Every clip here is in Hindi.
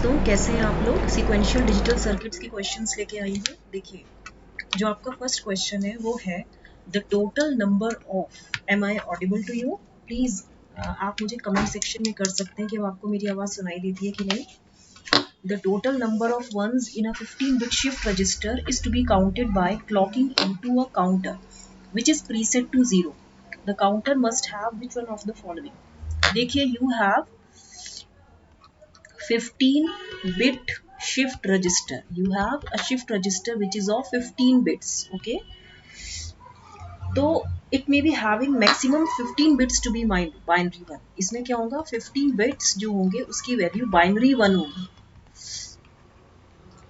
दोस्तों, कैसे हैं आप लोग। सीक्वेंशियल डिजिटल सर्किट्स के क्वेश्चंस लेके आई हूँ। देखिए, जो आपका फर्स्ट क्वेश्चन है वो है the total number of, am I audible to you? Please आप मुझे कमेंट सेक्शन में कर सकते हैं कि आपको मेरी आवाज सुनाई देती है कि नहीं। The total number of ones in a 15-bit shift register is to be counted by clocking into a counter which is preset to 0. The counter must have which one of the following? देखिए, you have 15-bit shift register. You have a shift register which is of 15 bits. Okay, तो it may be having maximum 15 bits to be binary 1. इसमें क्या होगा, 15 bits जो होंगे उसकी वैल्यू binary 1 होगी।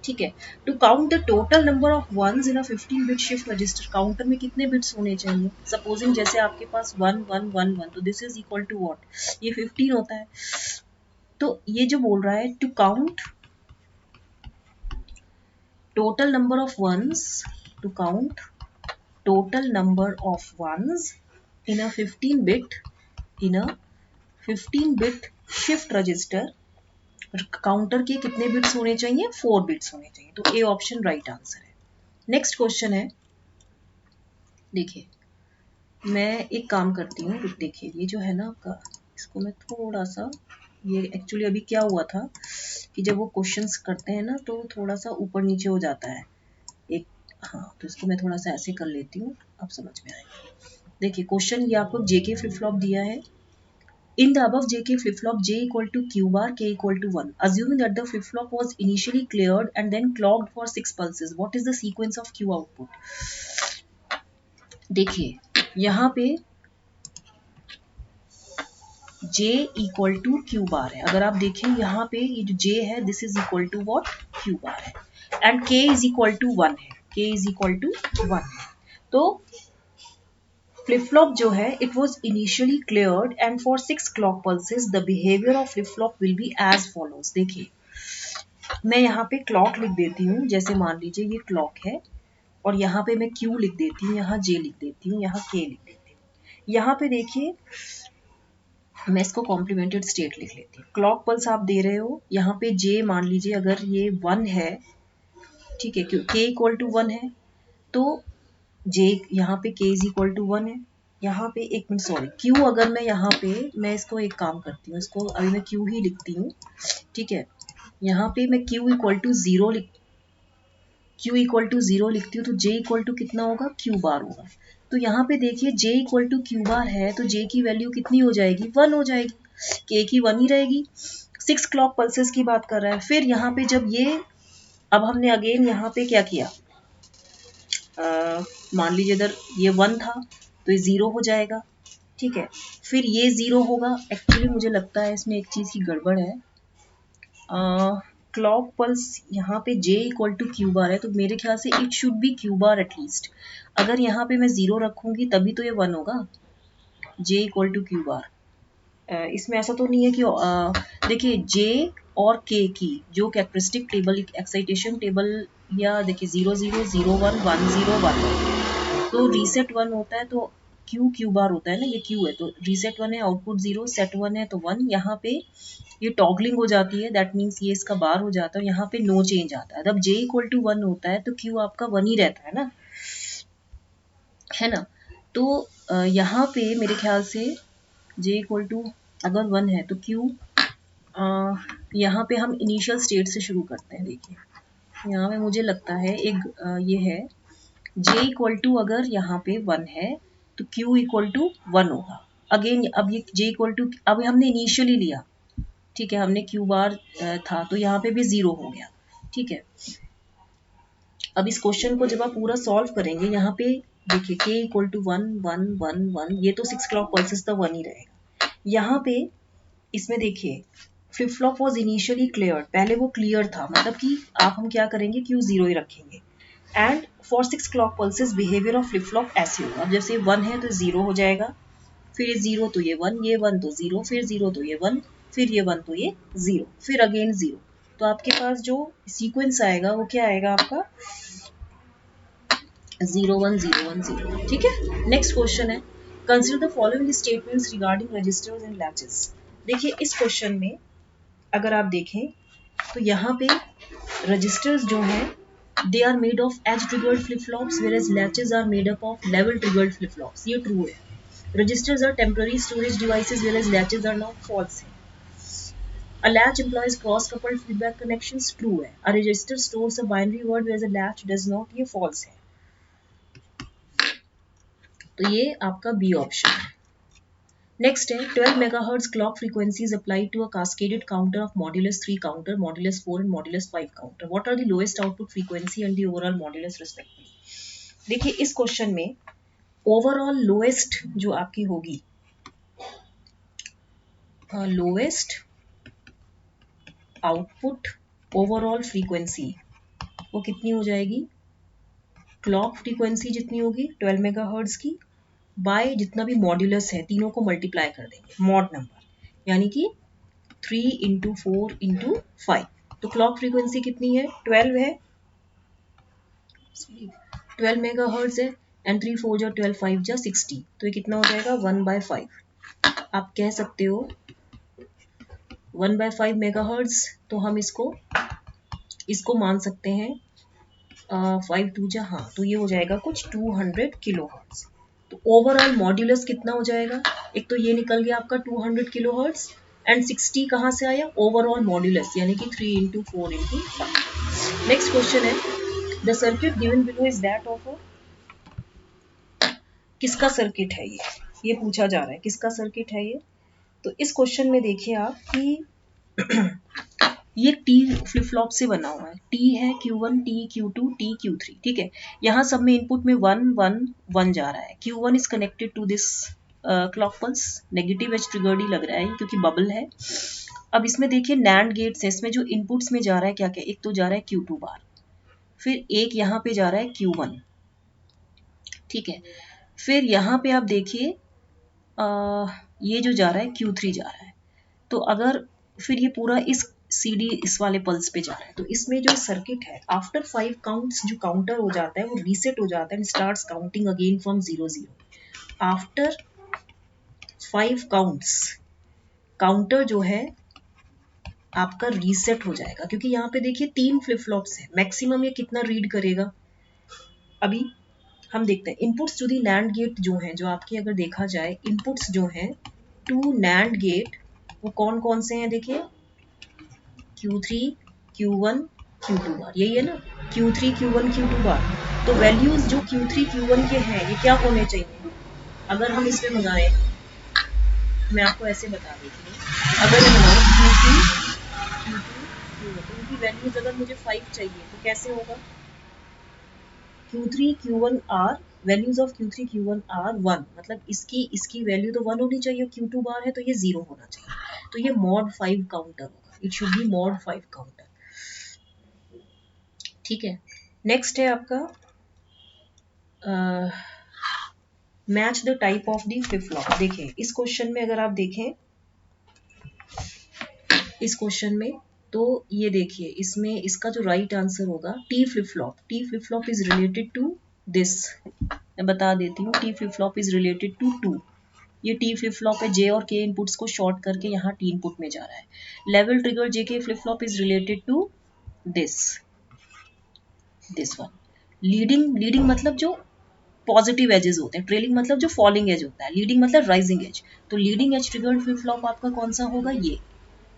ठीक है, to count the total number of ones in a 15-bit shift register, counter में कितने बिट्स होने चाहिए। सपोजिंग जैसे आपके पास 1 1 1 1, तो this is equal to what, ये 15 होता है। तो ये जो बोल रहा है to count total number of ones, to count total number of ones in a 15-bit shift register, counter के कितने बिट्स होने चाहिए, 4 बिट्स होने चाहिए। तो ए ऑप्शन राइट आंसर है। नेक्स्ट क्वेश्चन है, देखिए मैं एक काम करती हूँ। देखिए ये जो है ना आपका, इसको मैं थोड़ा सा, ये एक्चुअली अभी क्या हुआ था कि जब वो क्वेश्चंस करते हैं ना तो थोड़ा सा ऊपर नीचे हो जाता है एक, हाँ, तो इसको मैं थोड़ा सा ऐसे कर लेती हूँ, अब समझ में आएगा। देखिए क्वेश्चन ये आपको जेके फ्लिप फ्लॉप दिया है। In the above JK flip flop J equal to Q bar K equal to 1, assuming that the flip flop was initially cleared and then clocked for 6 pulses, what is the sequence of Q output? देखिए यहाँ पे J equal to Q bar है। अगर आप देखें यहाँ पे ये जो J है this is equal to what, Q bar है, and K is equal to 1 है, K इज इक्वल टू 1 है। तो फ्लिप फ्लॉप जो है it was initially cleared and for 6 clock pulses the behaviour of flip flop will be as follows. देखिए मैं यहाँ पे क्लॉक लिख देती हूँ, जैसे मान लीजिए ये क्लॉक है और यहाँ पे मैं Q लिख देती हूँ, यहाँ J लिख देती हूँ, यहाँ K लिख देती हूँ। यहाँ पे देखिए मैं इसको कॉम्प्लीमेंटेड स्टेट लिख लेती हूँ। क्लॉक पल्स आप दे रहे हो, यहाँ पे J मान लीजिए अगर ये 1 है, ठीक है, क्यों K इक्वल टू 1 है, तो J यहाँ पे K इज इक्वल टू 1 है। यहाँ पे एक मिनट, सॉरी, Q अगर मैं यहाँ पे, मैं इसको एक काम करती हूँ, इसको अभी मैं Q ही लिखती हूँ, ठीक है। यहाँ पे मैं Q इक्वल टू 0 लिखती हूँ, तो J इक्वल टू कितना होगा, Q बार होगा। तो यहाँ पे देखिए J इक्वल टू Q बार है, तो J की वैल्यू कितनी हो जाएगी, 1 हो जाएगी, K की 1 ही रहेगी। 6 क्लॉक पल्सेस की बात कर रहा है। फिर यहाँ पे जब ये, अब हमने अगेन यहाँ पे क्या किया, मान लीजिए इधर ये 1 था तो ये 0 हो जाएगा, ठीक है। फिर ये 0 होगा। एक्चुअली मुझे लगता है इसमें एक चीज़ की गड़बड़ है। क्लॉक पल्स यहाँ पे J equal to Q bar है, तो मेरे ख्याल से it should be Q bar at least. अगर यहाँ पे मैं 0 रखूंगी तभी तो ये 1 होगा, J equal to Q bar. इसमें ऐसा तो नहीं है कि देखिए J और K की जो कैरेक्टरिस्टिक टेबल, एक्साइटेशन टेबल, या देखिए 0 0 0 1 1 0 1, तो रीसेट 1 होता है तो क्यू बार होता है ना, ये Q है, तो रीसेट 1 है, आउटपुट 0, सेट 1 है तो 1। यहाँ पे ये टॉगलिंग हो जाती है, दैट मीन्स ये इसका बार हो जाता है, यहाँ पे नो चेंज आता है। जब J इक्वल टू 1 होता है तो Q आपका 1 ही रहता है ना। तो यहाँ पे मेरे ख्याल से J इक्वल टू अगर 1 है तो Q, यहाँ पे हम इनिशियल स्टेट से शुरू करते हैं। देखिए यहाँ पे मुझे लगता है एक ये है J इक्वल टू, अगर यहाँ पे 1 है तो Q इक्वल टू 1 होगा। अगेन अब ये J इक्वल टू, अब हमने इनिशियली लिया, ठीक है, हमने Q बार था तो यहाँ पे भी 0 हो गया, ठीक है। अब इस क्वेश्चन को जब आप पूरा सॉल्व करेंगे, यहाँ पे देखिए K इक्वल टू 1 1 1 1, ये तो 6 क्लॉक पल्सेस तक 1 ही रहेगा। यहाँ पे इसमें देखिए flip flop was initially clear, पहले वो क्लियर था, मतलब कि आप हम क्या करेंगे, Q 0 ही रखेंगे। And for 6 clock pulses behaviour of flip flop ऐसे होगा। अब जैसे 1 है तो 0 हो जाएगा, फिर ये 0 तो ये 1, ये 1 तो 0, फिर 0 तो ये 1, फिर ये 1 तो ये 0, फिर अगेन 0। तो आपके पास जो सीक्वेंस आएगा वो क्या आएगा आपका, 0 1 0 1 0, ठीक है। नेक्स्ट क्वेश्चन है, consider the following statements regarding registers and latches. देखिए इस क्वेश्चन में अगर आप देखें तो यहाँ पे रजिस्टर्स जो हैं they are made of edge triggered flip flops whereas latches are made up of level triggered flip flops. ये ट्रू है. Registers are temporary storage devices whereas latches are not. False है. A latch employs cross-coupled feedback connections. True है. A register stores a binary word whereas a latch does not. ये false है. तो ये आपका बी ऑप्शन है. नेक्स्ट है 12 megahertz clock frequencies applied to a cascaded counter of modulus 3 counter, modulus 4 and modulus 5 counter. What are the lowest output frequency and the overall modulus respectively. देखिए इस क्वेश्चन में ओवरऑल लोएस्ट जो आपकी होगी, लोएस्ट आउटपुट ओवरऑल फ्रीक्वेंसी वो कितनी हो जाएगी, क्लॉक फ्रीक्वेंसी जितनी होगी 12 मेगाहर्ट्ज की बाय जितना भी मॉड्यूलस है तीनों को मल्टीप्लाई कर देंगे मॉड नंबर, यानी कि 3 इंटू 4 इंटू 5. तो क्लॉक फ्रीक्वेंसी कितनी है 12 है, 12 मेगाहर्ट्ज है एंड 3 4 जा 12 5 जा 60. तो ये कितना हो जाएगा 1/5. आप कह सकते हो 1/5 मेगाहर्ट्ज. तो हम इसको मान सकते हैं 5 2 जा, हाँ तो ये हो जाएगा कुछ 200 किलो हर्ट्ज. तो ओवरऑल मॉड्यूलस कितना हो जाएगा, एक तो ये निकल गया आपका 200 किलो हर्ट्ज एंड 60 कहाँ से आया ओवरऑल मॉड्यूलस, यानी कि 3 इंटू 4 इंटू 5. नेक्स्ट क्वेश्चन है the circuit given below is that of किसका सर्किट है ये पूछा जा रहा है किसका सर्किट है ये. तो इस क्वेश्चन में देखिए आप कि ये टी फ्लिप फ्लॉप से बना हुआ है. टी है Q1 T Q2 T Q3. ठीक है, यहाँ सब में इनपुट में 1 1 1 जा रहा है. Q1 is connected to this clock pulse. Negative edge triggered ही लग रहा है क्योंकि बबल है. अब इसमें देखिए नैंड गेट्स है, इसमें जो इनपुट्स में जा रहा है क्या क्या, एक तो जा रहा है Q2 बार, फिर एक यहाँ पे जा रहा है Q1. ठीक है, फिर यहाँ पे आप देखिए ये जो जा रहा है Q3 जा रहा है. तो अगर फिर ये पूरा इस CD इस वाले पल्स पे जा रहा है, तो इसमें जो सर्किट है आफ्टर 5 काउंट्स जो काउंटर हो जाता है वो रीसेट हो जाता है and starts counting again from 0 0. After 5 counts counter जो है आपका रीसेट हो जाएगा, क्योंकि यहाँ पे देखिए 3 फ्लिप फ्लॉप्स है, मैक्सिमम ये कितना रीड करेगा. अभी हम देखते हैं inputs to the NAND gate जो है, जो आपके अगर देखा जाए इनपुट्स जो है टू नैंड गेट वो कौन कौन से हैं, देखिए Q3 Q1 Q2 बार, यही है ना Q3 Q1 Q2 बार. तो वैल्यूज जो Q3 Q1 के हैं ये क्या होने चाहिए, अगर हम इसमें मंगाएं, मैं आपको ऐसे बता देती हूँ, अगर मैं मंगाऊँ Q3 Q2 Q1 तो उनकी वैल्यूज अगर मुझे 5 चाहिए तो कैसे होगा, Q3 Q1 R values of Q3 Q1 R 1, मतलब इसकी वैल्यू तो 1 होनी चाहिए, Q2 बार है तो ये 0 होना चाहिए. तो ये मॉड 5 काउंटर होगा, it should B mod 5 counter. ठीक है, नेक्स्ट है आपका match the type of the flip flop. देखिए इस क्वेश्चन में अगर आप देखें इस क्वेश्चन में तो ये देखिए इसमें इसका जो राइट आंसर होगा T flip flop. T flip flop is related to this, मैं बता देती हूँ. T flip flop is related to 2. ये टी फ्लिप फ्लॉप है, जे और के इनपुट्स को शॉर्ट करके यहाँ टी इनपुट में जा रहा है. Level trigger J K flip flop is related to this one. Leading मतलब जो पॉजिटिव एजेस होते हैं, ट्रेलिंग मतलब जो फॉलिंग एज होता है, लीडिंग मतलब राइजिंग एज. तो leading edge triggered flip flop आपका कौन सा होगा, ये.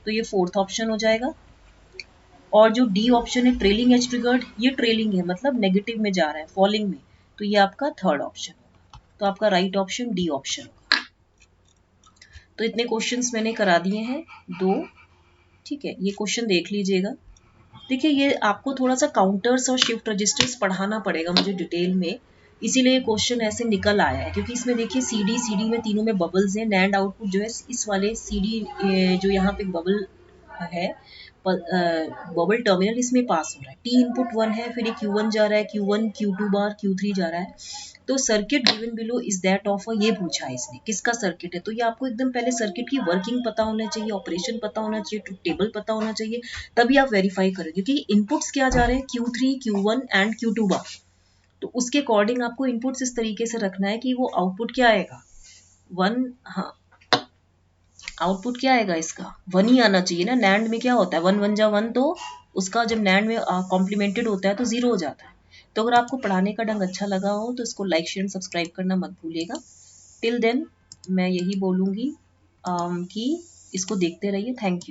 तो ये 4th ऑप्शन हो जाएगा. और जो डी ऑप्शन है ट्रेलिंग एज ट्रिगर्ड, ये ट्रेलिंग है मतलब नेगेटिव में जा रहा है, फॉलिंग में, तो ये आपका 3rd ऑप्शन होगा. तो आपका राइट ऑप्शन डी ऑप्शन होगा. तो इतने क्वेश्चंस मैंने करा दिए हैं 2. ठीक है, ये क्वेश्चन देख लीजिएगा. देखिए ये आपको थोड़ा सा काउंटर्स और शिफ्ट रजिस्टर्स पढ़ाना पड़ेगा मुझे डिटेल में, इसीलिए ये क्वेश्चन ऐसे निकल आया है. क्योंकि इसमें देखिए CD में तीनों में बबल्स हैं. नैंड आउटपुट जो है इस वाले CD जो यहाँ पे बबल है, बबल टर्मिनल इसमें पास हो रहा है. टी इनपुट 1 है, फिर ये Q1 जा रहा है, Q1 Q2 बार Q3 जा रहा है. तो circuit given below is that of, ये पूछा है इसने किसका सर्किट है. तो ये आपको एकदम पहले सर्किट की वर्किंग पता होना चाहिए, ऑपरेशन पता होना चाहिए, ट्रुथ टेबल पता होना चाहिए, तभी आप वेरीफाई करेंगे. क्योंकि इनपुट्स क्या जा रहे हैं Q3 Q1 एंड Q2 बार, तो उसके अकॉर्डिंग आपको इनपुट्स इस तरीके से रखना है कि वो आउटपुट क्या आएगा 1. हाँ आउटपुट क्या आएगा इसका, 1 ही आना चाहिए ना। नैंड में क्या होता है, 1 1 जा 1, तो उसका जब नैंड में कॉम्प्लीमेंटेड होता है तो 0 हो जाता है। तो अगर आपको पढ़ाने का ढंग अच्छा लगा हो तो इसको लाइक शेयर सब्सक्राइब करना मत भूलिएगा। टिल देन मैं यही बोलूँगी कि इसको देखते रहिए। Thank you.